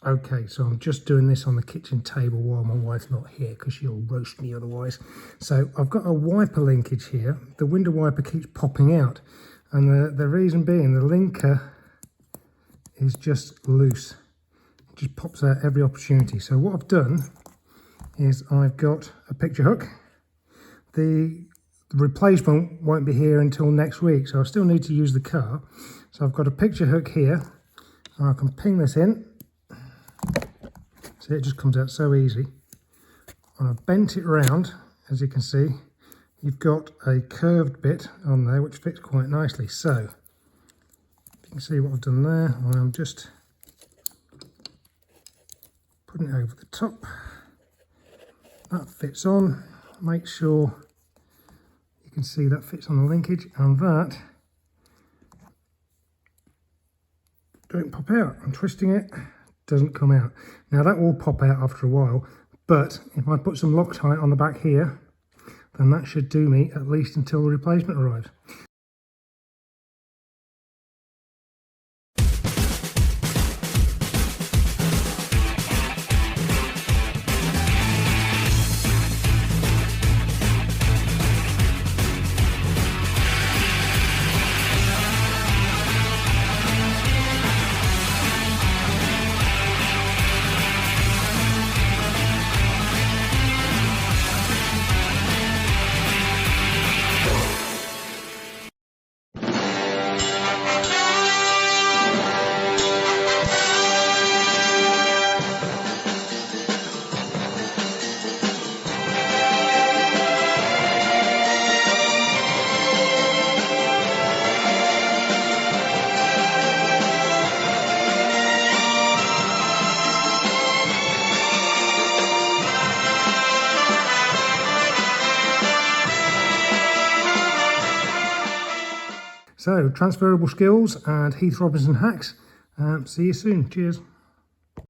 Okay, so I'm just doing this on the kitchen table while my wife's not here because she'll roast me otherwise. So I've got a wiper linkage here. The window wiper keeps popping out, and the reason being the linker is just loose. It just pops out every opportunity. So what I've done is I've got a picture hook. The replacement won't be here until next week, so I still need to use the car. So I've got a picture hook here, and I can ping this in. See, it just comes out so easy. And I've bent it round, as you can see. You've got a curved bit on there which fits quite nicely. So you can see what I've done there. I'm just putting it over the top. That fits on. Make sure you can see that fits on the linkage, and that don't pop out. I'm twisting it, doesn't come out. Now that will pop out after a while, but if I put some Loctite on the back here, then that should do me at least until the replacement arrives. So, transferable skills and Heath Robinson hacks. See you soon. Cheers.